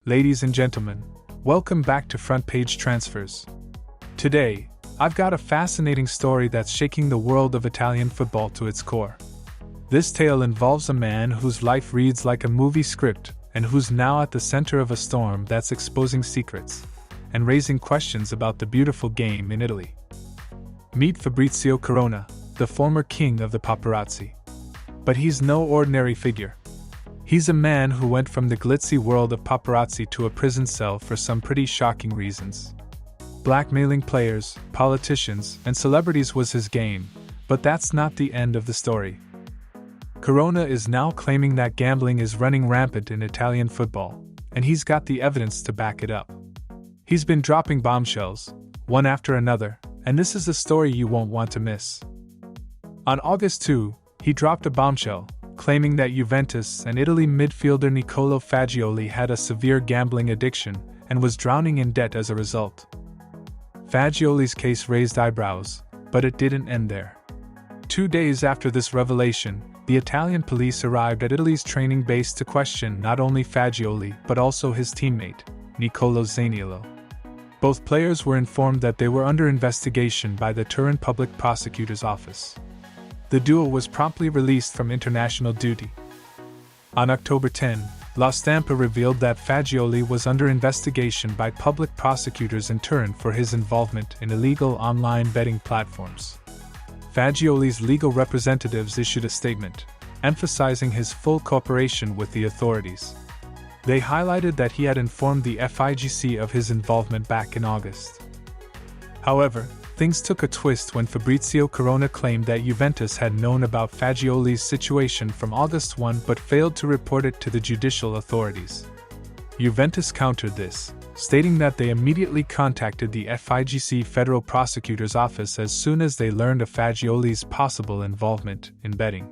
Ladies and gentlemen, welcome back to Front Page Transfers. Today, I've got a fascinating story that's shaking the world of Italian football to its core. This tale involves a man whose life reads like a movie script and who's now at the center of a storm that's exposing secrets and raising questions about the beautiful game in Italy. Meet Fabrizio Corona, the former king of the paparazzi. But he's no ordinary figure. He's a man who went from the glitzy world of paparazzi to a prison cell for some pretty shocking reasons. Blackmailing players, politicians, and celebrities was his game, but that's not the end of the story. Corona is now claiming that gambling is running rampant in Italian football, and he's got the evidence to back it up. He's been dropping bombshells, one after another, and this is a story you won't want to miss. On August 2, he dropped a bombshell, claiming that Juventus and Italy midfielder Nicolo Fagioli had a severe gambling addiction and was drowning in debt as a result. Fagioli's case raised eyebrows, but it didn't end there. 2 days after this revelation, the Italian police arrived at Italy's training base to question not only Fagioli but also his teammate, Nicolo Zaniolo. Both players were informed that they were under investigation by the Turin Public Prosecutor's Office. The duo was promptly released from international duty. On October 10, La Stampa revealed that Fagioli was under investigation by public prosecutors in Turin for his involvement in illegal online betting platforms. Fagioli's legal representatives issued a statement, emphasizing his full cooperation with the authorities. They highlighted that he had informed the FIGC of his involvement back in August. However, things took a twist when Fabrizio Corona claimed that Juventus had known about Fagioli's situation from August 1 but failed to report it to the judicial authorities. Juventus countered this, stating that they immediately contacted the FIGC Federal Prosecutor's Office as soon as they learned of Fagioli's possible involvement in betting.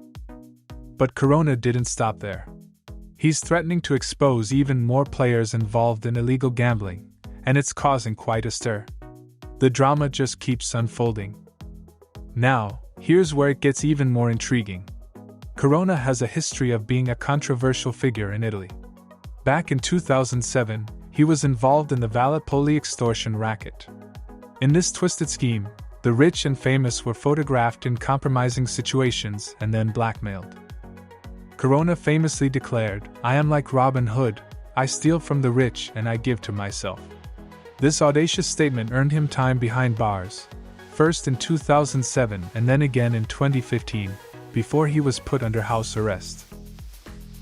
But Corona didn't stop there. He's threatening to expose even more players involved in illegal gambling, and it's causing quite a stir. The drama just keeps unfolding. Now, here's where it gets even more intriguing. Corona has a history of being a controversial figure in Italy. Back in 2007, he was involved in the Valle Poli extortion racket. In this twisted scheme, the rich and famous were photographed in compromising situations and then blackmailed. Corona famously declared, "I am like Robin Hood, I steal from the rich and I give to myself." This audacious statement earned him time behind bars, first in 2007 and then again in 2015, before he was put under house arrest.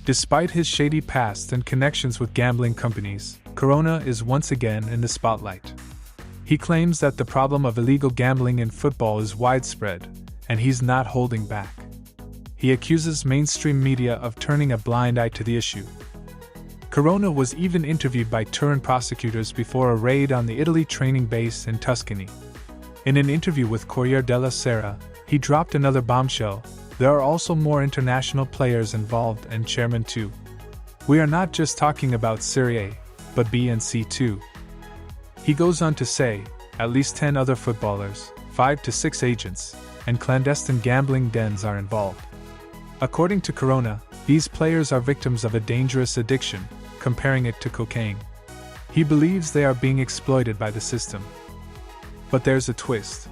Despite his shady past and connections with gambling companies, Corona is once again in the spotlight. He claims that the problem of illegal gambling in football is widespread, and he's not holding back. He accuses mainstream media of turning a blind eye to the issue. Corona was even interviewed by Turin prosecutors before a raid on the Italy training base in Tuscany. In an interview with Corriere della Sera, he dropped another bombshell: there are also more international players involved and chairmen too. We are not just talking about Serie A, but B and C too. He goes on to say, at least 10 other footballers, 5 to 6 agents, and clandestine gambling dens are involved. According to Corona, these players are victims of a dangerous addiction, comparing it to cocaine. He believes they are being exploited by the system. But there's a twist.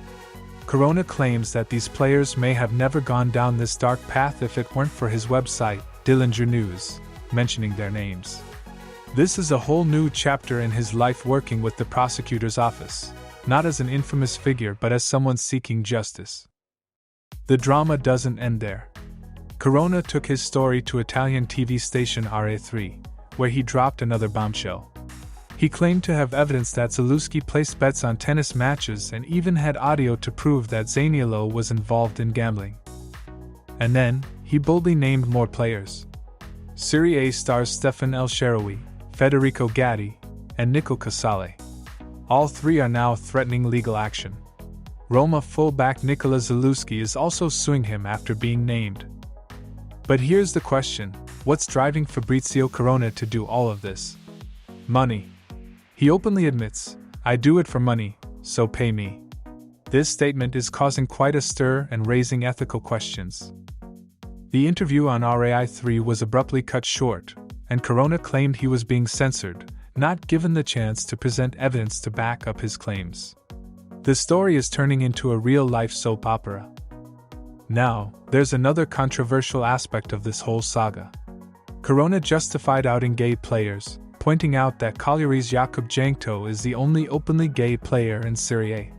Corona claims that these players may have never gone down this dark path if it weren't for his website, Dillinger News, mentioning their names. This is a whole new chapter in his life working with the prosecutor's office, not as an infamous figure but as someone seeking justice. The drama doesn't end there. Corona took his story to Italian TV station RA3, where he dropped another bombshell. He claimed to have evidence that Zalewski placed bets on tennis matches and even had audio to prove that Zaniolo was involved in gambling. And then, he boldly named more players. Serie A stars Stefan El Shaarawy, Federico Gatti, and Nicolo Casale. All three are now threatening legal action. Roma fullback Nikola Zalewski is also suing him after being named. But here's the question: what's driving Fabrizio Corona to do all of this? Money. He openly admits, "I do it for money, so pay me." This statement is causing quite a stir and raising ethical questions. The interview on RAI3 was abruptly cut short, and Corona claimed he was being censored, not given the chance to present evidence to back up his claims. The story is turning into a real-life soap opera. Now, there's another controversial aspect of this whole saga. Corona justified outing gay players, pointing out that Cagliari's Jakub Jankto is the only openly gay player in Serie A.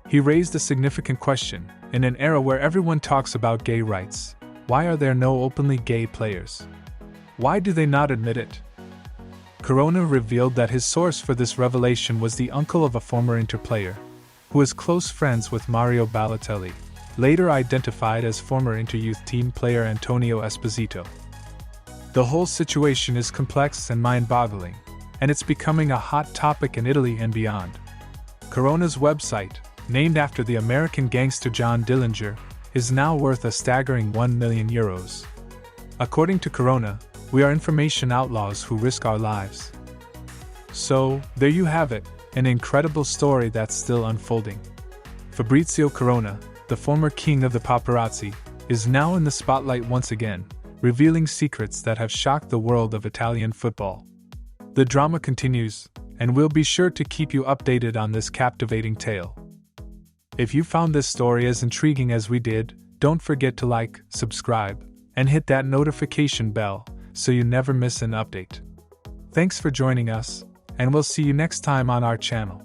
He raised a significant question: in an era where everyone talks about gay rights, why are there no openly gay players? Why do they not admit it? Corona revealed that his source for this revelation was the uncle of a former Inter player, who is close friends with Mario Balotelli, later identified as former Inter youth team player Antonio Esposito. The whole situation is complex and mind-boggling, and it's becoming a hot topic in Italy and beyond. Corona's website, named after the American gangster John Dillinger, is now worth a staggering €1 million. According to Corona, we are information outlaws who risk our lives. So, there you have it, an incredible story that's still unfolding. Fabrizio Corona, the former king of the paparazzi, is now in the spotlight once again, revealing secrets that have shocked the world of Italian football. The drama continues, and we'll be sure to keep you updated on this captivating tale. If you found this story as intriguing as we did, don't forget to like, subscribe, and hit that notification bell so you never miss an update. Thanks for joining us, and we'll see you next time on our channel.